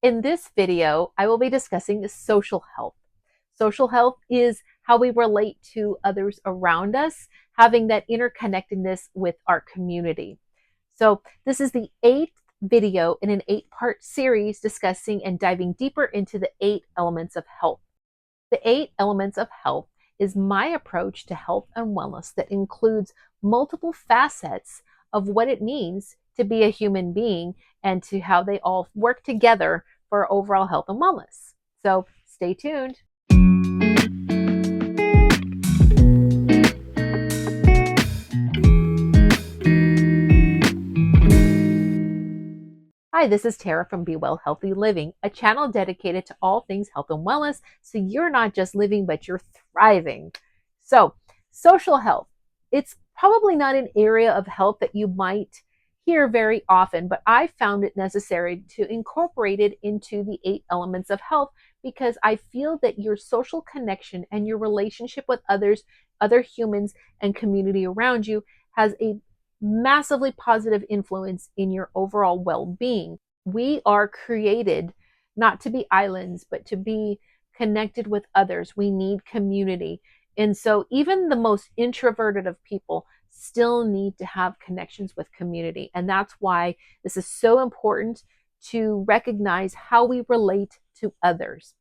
In this video, I will be discussing social health. Social health is how we relate to others around us, having that interconnectedness with our community. So this is the 8th video in an 8-part series discussing and diving deeper into the 8 elements of health. The 8 elements of health is my approach to health and wellness that includes multiple facets of what it means to be a human being and to how they all work together for overall health and wellness. So stay tuned. Hi, this is Tara from Be Well Healthy Living, a channel dedicated to all things health and wellness, so you're not just living, but you're thriving. So, social health, it's probably not an area of health that you might hear very often, but I found it necessary to incorporate it into the 8 elements of health because I feel that your social connection and your relationship with others, other humans, and community around you has a massively positive influence in your overall well-being. We are created not to be islands, but to be connected with others. We need community. And so even the most introverted of people still need to have connections with community. And that's why this is so important to recognize how we relate to others.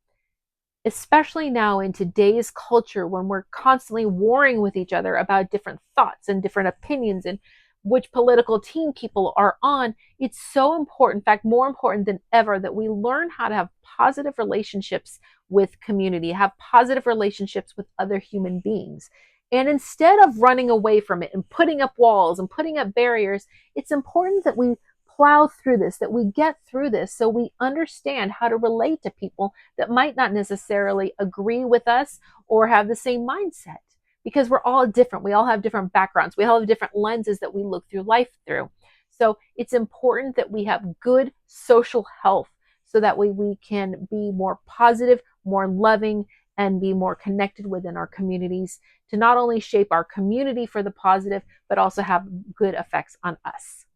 Especially now in today's culture when we're constantly warring with each other about different thoughts and different opinions and which political team people are on, it's so important, in fact, more important than ever, that we learn how to have positive relationships with community, have positive relationships with other human beings. And instead of running away from it and putting up walls and putting up barriers, it's important that we plow through this, that we get through this so we understand how to relate to people that might not necessarily agree with us or have the same mindset. Because we're all different. We all have different backgrounds. We all have different lenses that we look through life through. So it's important that we have good social health so that way we can be more positive, more loving, and be more connected within our communities to not only shape our community for the positive, but also have good effects on us.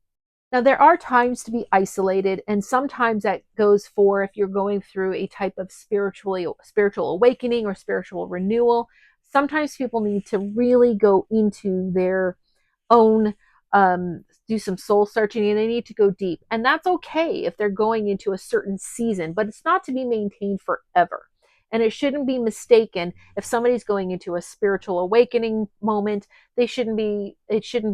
Now, there are times to be isolated, and sometimes that goes for if you're going through a type of spiritual awakening or spiritual renewal. Sometimes people need to really go into their own, do some soul searching, and they need to go deep. And that's okay if they're going into a certain season, but it's not to be maintained forever. And it shouldn't be mistaken if somebody's going into a spiritual awakening moment, it shouldn't be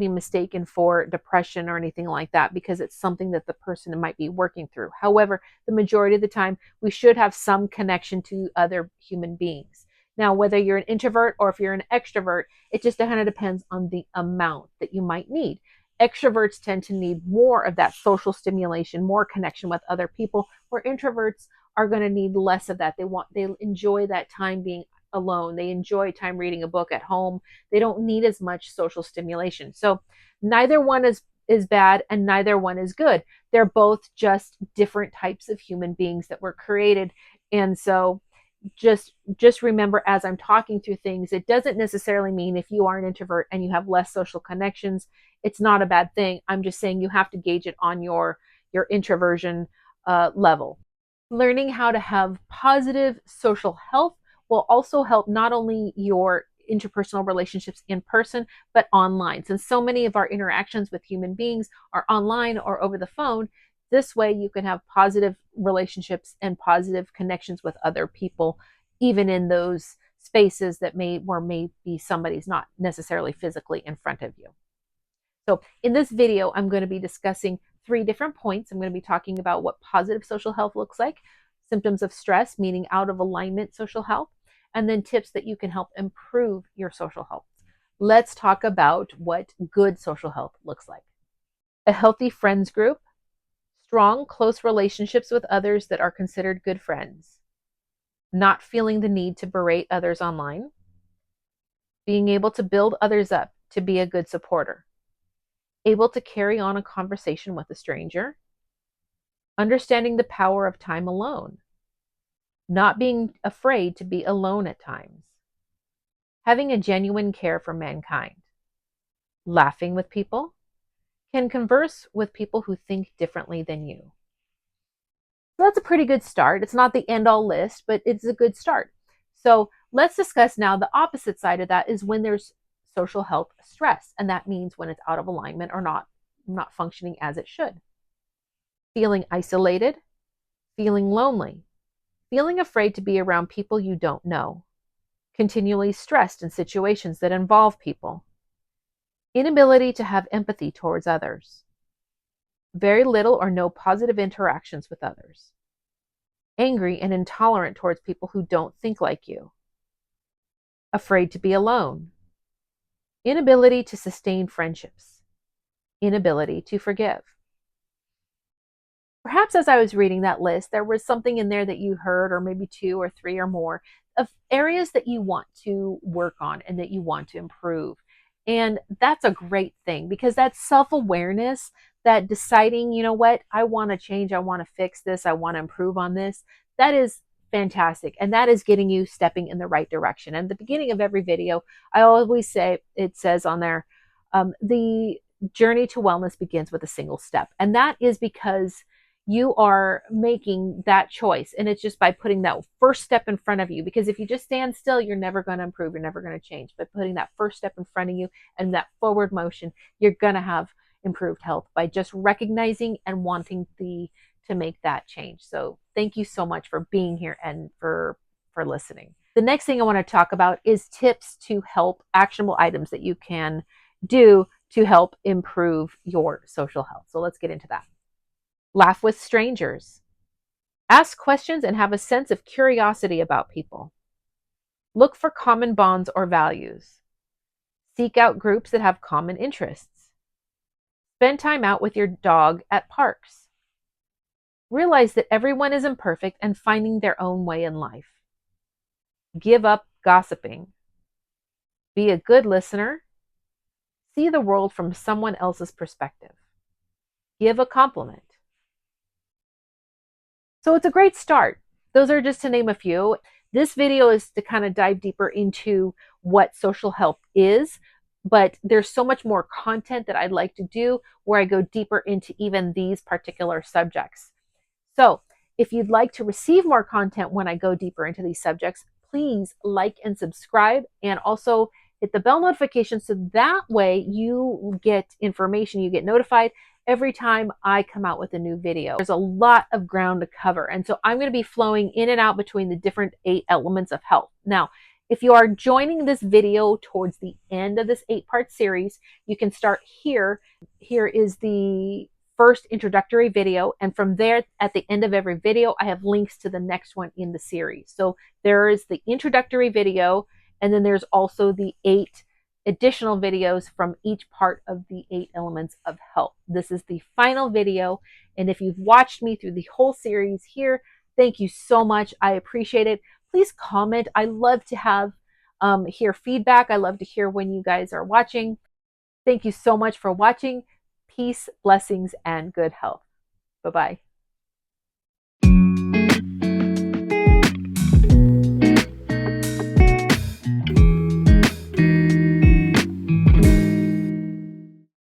mistaken for depression or anything like that, because it's something that the person might be working through. However, the majority of the time, we should have some connection to other human beings. Now, whether you're an introvert or if you're an extrovert, it just kind of depends on the amount that you might need. Extroverts tend to need more of that social stimulation, more connection with other people, where introverts are going to need less of that. They enjoy that time being alone. They enjoy time reading a book at home. They don't need as much social stimulation. So neither one is bad and neither one is good. They're both just different types of human beings that were created. And so just remember, as I'm talking through things, it doesn't necessarily mean if you are an introvert and you have less social connections, it's not a bad thing. I'm just saying you have to gauge it on your introversion level. Learning how to have positive social health will also help not only your interpersonal relationships in person, but online. Since so many of our interactions with human beings are online or over the phone, this way you can have positive relationships and positive connections with other people, even in those spaces that maybe somebody's not necessarily physically in front of you. So in this video, I'm going to be discussing 3 different points. I'm going to be talking about what positive social health looks like, symptoms of stress, meaning out of alignment social health, and then tips that you can help improve your social health. Let's talk about what good social health looks like. A healthy friends group, strong, close relationships with others that are considered good friends, not feeling the need to berate others online, being able to build others up, to be a good supporter, able to carry on a conversation with a stranger, understanding the power of time alone, not being afraid to be alone at times, having a genuine care for mankind, laughing with people, can converse with people who think differently than you. So that's a pretty good start. It's not the end all list, but it's a good start. So let's discuss now the opposite side of that is when there's social health stress. And that means when it's out of alignment or not functioning as it should. Feeling isolated, feeling lonely, feeling afraid to be around people you don't know, continually stressed in situations that involve people, inability to have empathy towards others, very little or no positive interactions with others, angry and intolerant towards people who don't think like you, afraid to be alone, inability to sustain friendships, inability to forgive. Perhaps as I was reading that list, there was something in there that you heard, or maybe two or three or more, of areas that you want to work on and that you want to improve. And that's a great thing because that's self-awareness, that deciding, you know what, I want to change, I want to fix this, I want to improve on this. That is fantastic. And that is getting you stepping in the right direction. And at the beginning of every video, I always say, it says on there, the journey to wellness begins with a single step. And that is because you are making that choice. And it's just by putting that first step in front of you. Because if you just stand still, you're never going to improve. You're never going to change. But putting that first step in front of you and that forward motion, you're going to have improved health by just recognizing and wanting to make that change. So thank you so much for being here and for listening. The next thing I want to talk about is tips to help, actionable items that you can do to help improve your social health. So let's get into that. Laugh with strangers. Ask questions and have a sense of curiosity about people. Look for common bonds or values. Seek out groups that have common interests. Spend time out with your dog at parks. Realize that everyone is imperfect and finding their own way in life. Give up gossiping. Be a good listener. See the world from someone else's perspective. Give a compliment. So it's a great start. Those are just to name a few. This video is to kind of dive deeper into what social health is, but there's so much more content that I'd like to do where I go deeper into even these particular subjects. So if you'd like to receive more content when I go deeper into these subjects, please like and subscribe, and also hit the bell notification so that way you get information, you get notified every time I come out with a new video. There's a lot of ground to cover, and so I'm going to be flowing in and out between the different 8 elements of health. Now, if you are joining this video towards the end of this 8-part series, you can start here. Here is the first introductory video, and from there, at the end of every video, I have links to the next one in the series. So there is the introductory video, and then there's also the 8 additional videos from each part of the 8 elements of health. This is the final video, and if you've watched me through the whole series here, thank you so much. I appreciate it. Please comment. I love to have hear feedback. I love to hear when you guys are watching. Thank you so much for watching. Peace, blessings, and good health. Bye-bye.